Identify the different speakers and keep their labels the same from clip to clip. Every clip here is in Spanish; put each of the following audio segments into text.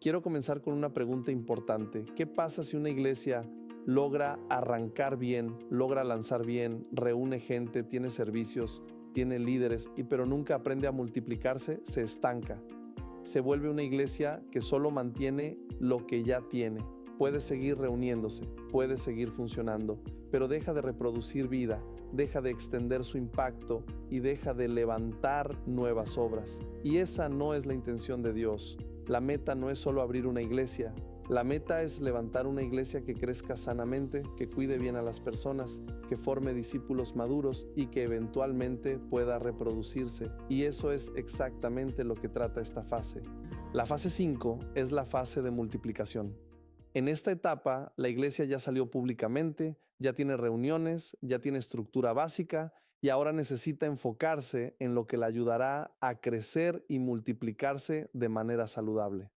Speaker 1: quiero comenzar con una pregunta importante. ¿Qué pasa si una iglesia logra arrancar bien, logra lanzar bien, reúne gente, tiene servicios, tiene líderes, pero nunca aprende a multiplicarse? Se estanca. Se vuelve una iglesia que solo mantiene lo que ya tiene. Puede seguir reuniéndose, puede seguir funcionando, pero deja de reproducir vida, deja de extender su impacto y deja de levantar nuevas obras. Y esa no es la intención de Dios. La meta no es solo abrir una iglesia. La meta es levantar una iglesia que crezca sanamente, que cuide bien a las personas, que forme discípulos maduros y que eventualmente pueda reproducirse. Y eso es exactamente lo que trata esta fase. La fase 5 es la fase de multiplicación. En esta etapa, la iglesia ya salió públicamente, ya tiene reuniones, ya tiene estructura básica y ahora necesita enfocarse en lo que le ayudará a crecer y multiplicarse de manera saludable.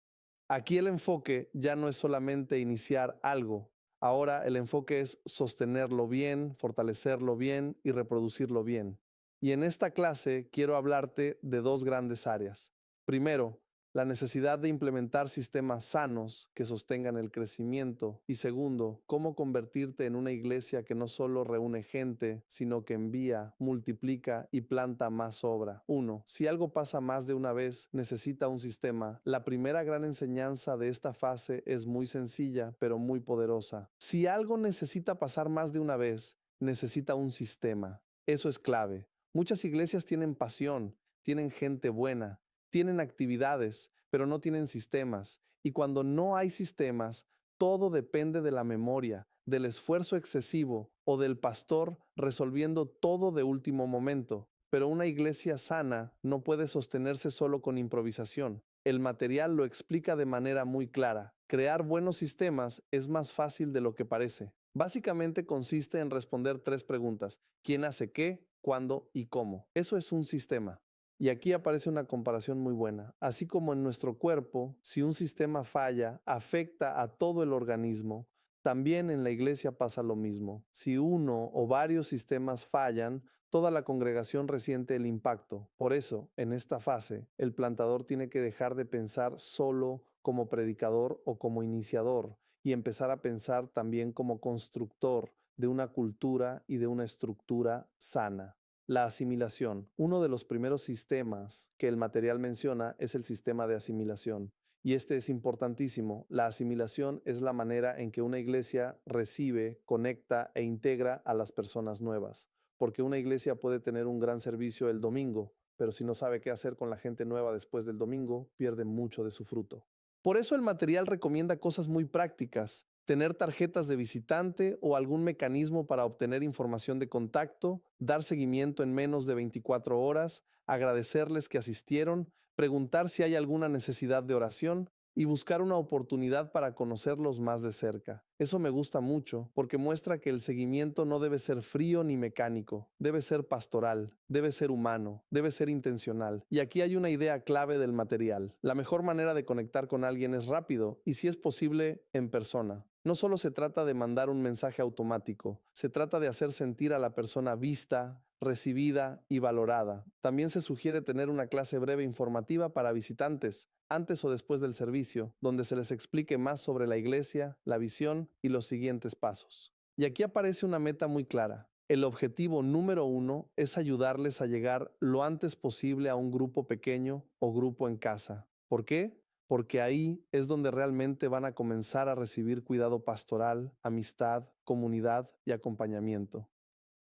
Speaker 1: Aquí el enfoque ya no es solamente iniciar algo, ahora el enfoque es sostenerlo bien, fortalecerlo bien y reproducirlo bien. Y en esta clase quiero hablarte de dos grandes áreas. Primero, la necesidad de implementar sistemas sanos que sostengan el crecimiento. Y segundo, cómo convertirte en una iglesia que no solo reúne gente, sino que envía, multiplica y planta más obra. 1. Si algo pasa más de una vez, necesita un sistema. La primera gran enseñanza de esta fase es muy sencilla, pero muy poderosa. Si algo necesita pasar más de una vez, necesita un sistema. Eso es clave. Muchas iglesias tienen pasión, tienen gente buena, tienen actividades, pero no tienen sistemas. Y cuando no hay sistemas, todo depende de la memoria, del esfuerzo excesivo o del pastor resolviendo todo de último momento. Pero una iglesia sana no puede sostenerse solo con improvisación. El material lo explica de manera muy clara. Crear buenos sistemas es más fácil de lo que parece. Básicamente consiste en responder tres preguntas: ¿quién hace qué, cuándo y cómo? Eso es un sistema. Y aquí aparece una comparación muy buena. Así como en nuestro cuerpo, si un sistema falla, afecta a todo el organismo, también en la iglesia pasa lo mismo. Si uno o varios sistemas fallan, toda la congregación resiente el impacto. Por eso, en esta fase, el plantador tiene que dejar de pensar solo como predicador o como iniciador y empezar a pensar también como constructor de una cultura y de una estructura sana. La asimilación. Uno de los primeros sistemas que el material menciona es el sistema de asimilación. Y este es importantísimo. La asimilación es la manera en que una iglesia recibe, conecta e integra a las personas nuevas. Porque una iglesia puede tener un gran servicio el domingo, pero si no sabe qué hacer con la gente nueva después del domingo, pierde mucho de su fruto. Por eso el material recomienda cosas muy prácticas: tener tarjetas de visitante o algún mecanismo para obtener información de contacto, dar seguimiento en menos de 24 horas, agradecerles que asistieron, preguntar si hay alguna necesidad de oración y buscar una oportunidad para conocerlos más de cerca. Eso me gusta mucho porque muestra que el seguimiento no debe ser frío ni mecánico, debe ser pastoral, debe ser humano, debe ser intencional. Y aquí hay una idea clave del material. La mejor manera de conectar con alguien es rápido y, si es posible, en persona. No solo se trata de mandar un mensaje automático, se trata de hacer sentir a la persona vista, recibida y valorada. También se sugiere tener una clase breve informativa para visitantes, antes o después del servicio, donde se les explique más sobre la iglesia, la visión y los siguientes pasos. Y aquí aparece una meta muy clara. El objetivo número 1 es ayudarles a llegar lo antes posible a un grupo pequeño o grupo en casa. ¿Por qué? Porque ahí es donde realmente van a comenzar a recibir cuidado pastoral, amistad, comunidad y acompañamiento.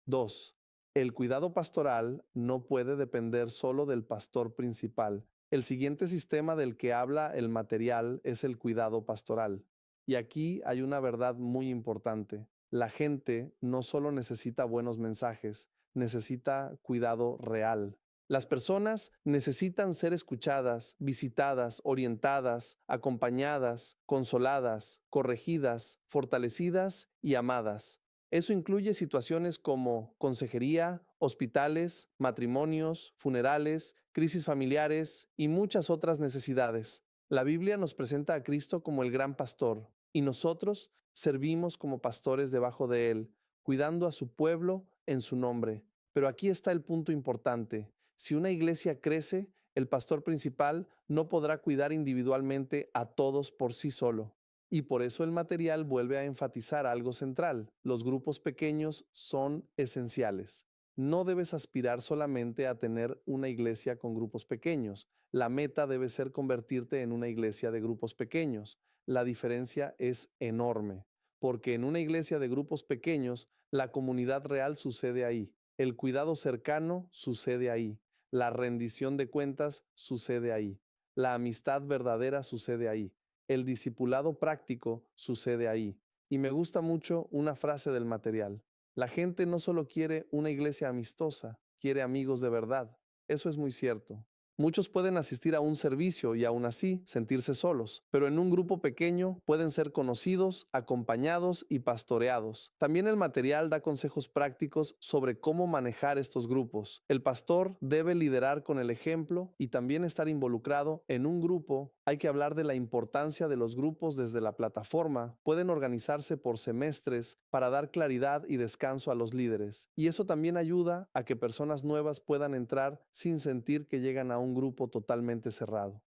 Speaker 1: 2. El cuidado pastoral no puede depender solo del pastor principal. El siguiente sistema del que habla el material es el cuidado pastoral. Y aquí hay una verdad muy importante. La gente no solo necesita buenos mensajes, necesita cuidado real. Las personas necesitan ser escuchadas, visitadas, orientadas, acompañadas, consoladas, corregidas, fortalecidas y amadas. Eso incluye situaciones como consejería, hospitales, matrimonios, funerales, crisis familiares y muchas otras necesidades. La Biblia nos presenta a Cristo como el gran pastor y nosotros servimos como pastores debajo de él, cuidando a su pueblo en su nombre. Pero aquí está el punto importante. Si una iglesia crece, El pastor principal no podrá cuidar individualmente a todos por sí solo. Y por eso el material vuelve a enfatizar algo central. Los grupos pequeños son esenciales. No debes aspirar solamente a tener una iglesia con grupos pequeños. La meta debe ser convertirte en una iglesia de grupos pequeños. La diferencia es enorme, porque en una iglesia de grupos pequeños, la comunidad real sucede ahí, el cuidado cercano sucede ahí, la rendición de cuentas sucede ahí, la amistad verdadera sucede ahí, el discipulado práctico sucede ahí. Y me gusta mucho una frase del material. La gente no solo quiere una iglesia amistosa, quiere amigos de verdad. Eso es muy cierto. Muchos pueden asistir a un servicio y aún así sentirse solos, pero en un grupo pequeño pueden ser conocidos, acompañados y pastoreados. También el material da consejos prácticos sobre cómo manejar estos grupos. El pastor debe liderar con el ejemplo y también estar involucrado en un grupo. Hay que hablar de la importancia de los grupos desde la plataforma. Pueden organizarse por semestres para dar claridad y descanso a los líderes. Y eso también ayuda a que personas nuevas puedan entrar sin sentir que llegan a un grupo totalmente cerrado.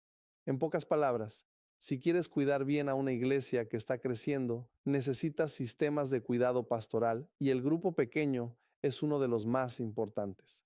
Speaker 1: En pocas palabras, si quieres cuidar bien a una iglesia que está creciendo, necesitas sistemas de cuidado pastoral y el grupo pequeño es uno de los más importantes.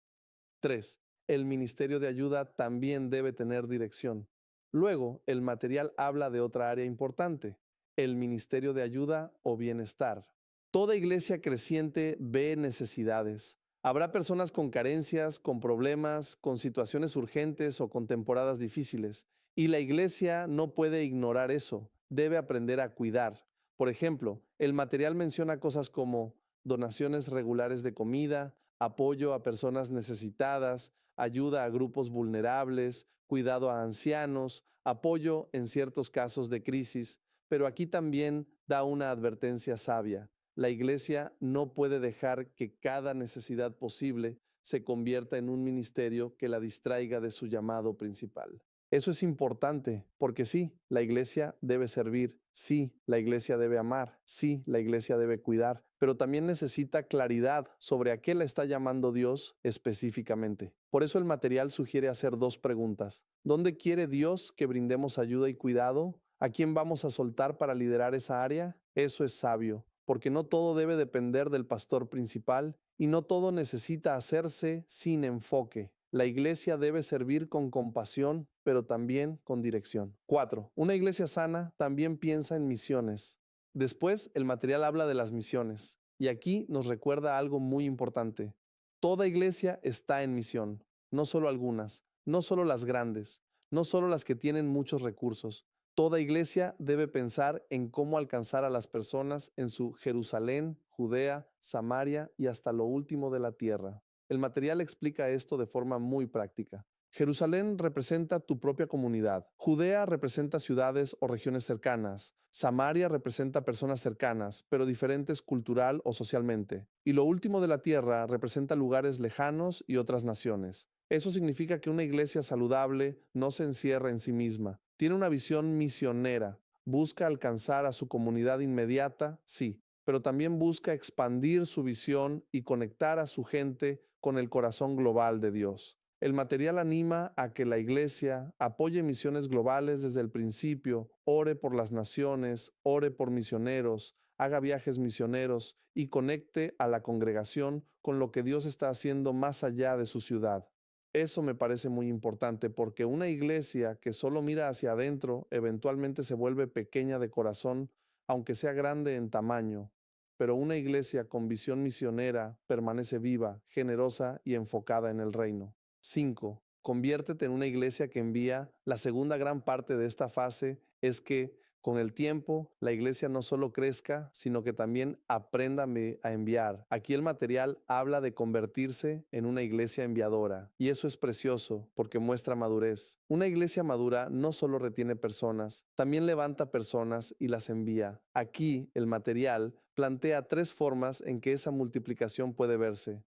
Speaker 1: 3. El ministerio de ayuda también debe tener dirección. Luego, el material habla de otra área importante, el ministerio de ayuda o bienestar. Toda iglesia creciente ve necesidades. Habrá personas con carencias, con problemas, con situaciones urgentes o con temporadas difíciles. Y la iglesia no puede ignorar eso. Debe aprender a cuidar. Por ejemplo, el material menciona cosas como donaciones regulares de comida, apoyo a personas necesitadas, ayuda a grupos vulnerables, cuidado a ancianos, apoyo en ciertos casos de crisis, pero aquí también da una advertencia sabia. La iglesia no puede dejar que cada necesidad posible se convierta en un ministerio que la distraiga de su llamado principal. Eso es importante, porque sí, la iglesia debe servir, sí, la iglesia debe amar, sí, la iglesia debe cuidar, pero también necesita claridad sobre a qué la está llamando Dios específicamente. Por eso el material sugiere hacer dos preguntas. ¿Dónde quiere Dios que brindemos ayuda y cuidado? ¿A quién vamos a soltar para liderar esa área? Eso es sabio, porque no todo debe depender del pastor principal y no todo necesita hacerse sin enfoque. La iglesia debe servir con compasión, pero también con dirección. 4. Una iglesia sana también piensa en misiones. Después, el material habla de las misiones. Y aquí nos recuerda algo muy importante. Toda iglesia está en misión, no solo algunas, no solo las grandes, no solo las que tienen muchos recursos. Toda iglesia debe pensar en cómo alcanzar a las personas en su Jerusalén, Judea, Samaria y hasta lo último de la tierra. El material explica esto de forma muy práctica. Jerusalén representa tu propia comunidad. Judea representa ciudades o regiones cercanas. Samaria representa personas cercanas, pero diferentes cultural o socialmente. Y lo último de la tierra representa lugares lejanos y otras naciones. Eso significa que una iglesia saludable no se encierra en sí misma. Tiene una visión misionera. Busca alcanzar a su comunidad inmediata, sí, pero también busca expandir su visión y conectar a su gente con el corazón global de Dios. El material anima a que la iglesia apoye misiones globales desde el principio, ore por las naciones, ore por misioneros, haga viajes misioneros y conecte a la congregación con lo que Dios está haciendo más allá de su ciudad. Eso me parece muy importante porque una iglesia que solo mira hacia adentro eventualmente se vuelve pequeña de corazón, aunque sea grande en tamaño. Pero una iglesia con visión misionera permanece viva, generosa y enfocada en el reino. 5. Conviértete en una iglesia que envía. La segunda gran parte de esta fase es que con el tiempo la iglesia no solo crezca, sino que también aprenda a enviar. Aquí el material habla de convertirse en una iglesia enviadora y eso es precioso porque muestra madurez. Una iglesia madura no solo retiene personas, también levanta personas y las envía. Aquí el material plantea tres formas en que esa multiplicación puede verse.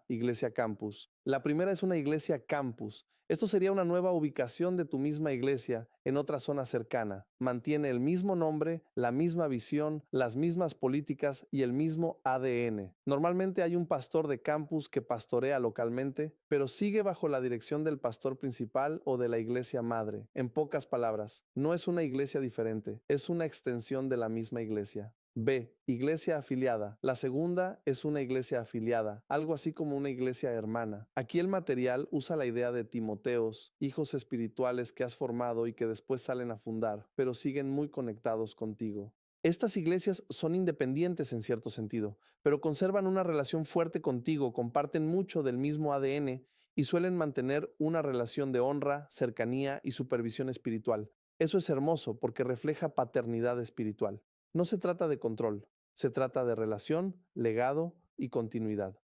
Speaker 1: Iglesia Campus. La primera es una iglesia campus. Esto sería una nueva ubicación de tu misma iglesia en otra zona cercana. Mantiene el mismo nombre, la misma visión, las mismas políticas y el mismo ADN. Normalmente hay un pastor de campus que pastorea localmente, pero sigue bajo la dirección del pastor principal o de la iglesia madre. En pocas palabras, no es una iglesia diferente, es una extensión de la misma iglesia. B. Iglesia afiliada. La segunda es una iglesia afiliada, algo así como una iglesia hermana. Aquí el material usa la idea de Timoteos, hijos espirituales que has formado y que después salen a fundar, pero siguen muy conectados contigo. Estas iglesias son independientes en cierto sentido, pero conservan una relación fuerte contigo, comparten mucho del mismo ADN y suelen mantener una relación de honra, cercanía y supervisión espiritual. Eso es hermoso porque refleja paternidad espiritual. No se trata de control, se trata de relación, legado y continuidad.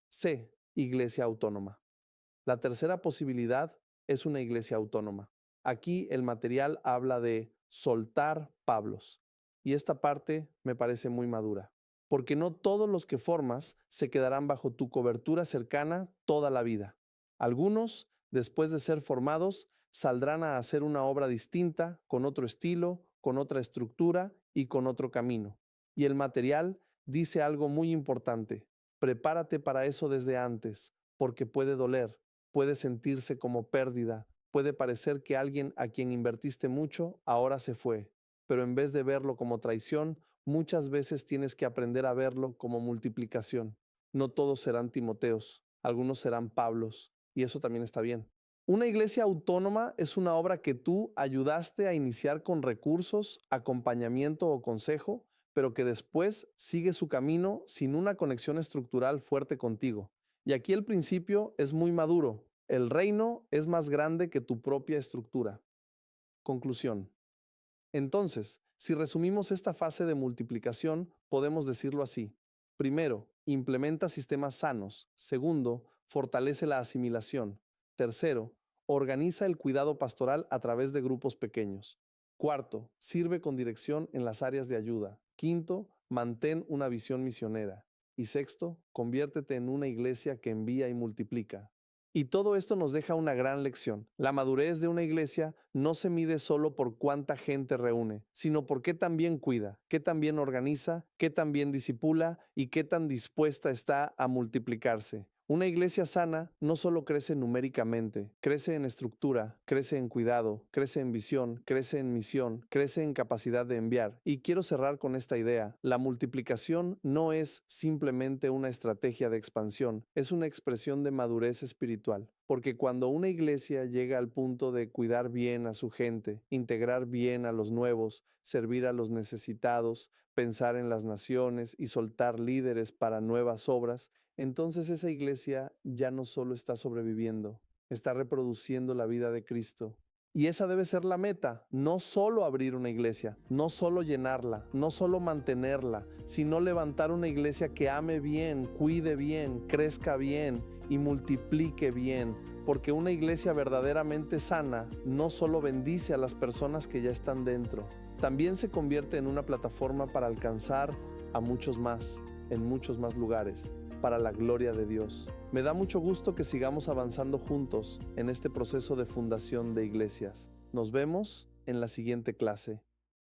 Speaker 1: C. Iglesia autónoma. La tercera posibilidad es una iglesia autónoma. Aquí el material habla de soltar Pablos. Y esta parte me parece muy madura, porque no todos los que formas se quedarán bajo tu cobertura cercana toda la vida. Algunos, después de ser formados, saldrán a hacer una obra distinta, con otro estilo, con otra estructura y con otro camino. Y el material dice algo muy importante. Prepárate para eso desde antes, porque puede doler, puede sentirse como pérdida, puede parecer que alguien a quien invertiste mucho ahora se fue, pero en vez de verlo como traición, muchas veces tienes que aprender a verlo como multiplicación. No todos serán Timoteos, algunos serán Pablos, y eso también está bien. Una iglesia autónoma es una obra que tú ayudaste a iniciar con recursos, acompañamiento o consejo, pero que después sigue su camino sin una conexión estructural fuerte contigo. Y aquí el principio es muy maduro. El reino es más grande que tu propia estructura. Conclusión. Entonces, si resumimos esta fase de multiplicación, podemos decirlo así. Primero, implementa sistemas sanos. Segundo, fortalece la asimilación. Tercero, organiza el cuidado pastoral a través de grupos pequeños. Cuarto, sirve con dirección en las áreas de ayuda. Quinto, mantén una visión misionera. Y sexto, conviértete en una iglesia que envía y multiplica. Y todo esto nos deja una gran lección. La madurez de una iglesia no se mide solo por cuánta gente reúne, sino por qué tan bien cuida, qué tan bien organiza, qué tan bien disipula y qué tan dispuesta está a multiplicarse. Una iglesia sana no solo crece numéricamente, crece en estructura, crece en cuidado, crece en visión, crece en misión, crece en capacidad de enviar. Y quiero cerrar con esta idea. La multiplicación no es simplemente una estrategia de expansión, es una expresión de madurez espiritual. Porque cuando una iglesia llega al punto de cuidar bien a su gente, integrar bien a los nuevos, servir a los necesitados, pensar en las naciones y soltar líderes para nuevas obras, entonces esa iglesia ya no solo está sobreviviendo, está reproduciendo la vida de Cristo. Y esa debe ser la meta, no solo abrir una iglesia, no solo llenarla, no solo mantenerla, sino levantar una iglesia que ame bien, cuide bien, crezca bien y multiplique bien. Porque una iglesia verdaderamente sana no solo bendice a las personas que ya están dentro, también se convierte en una plataforma para alcanzar a muchos más, en muchos más lugares, para la gloria de Dios. Me da mucho gusto que sigamos avanzando juntos en este proceso de fundación de iglesias. Nos vemos en la siguiente clase.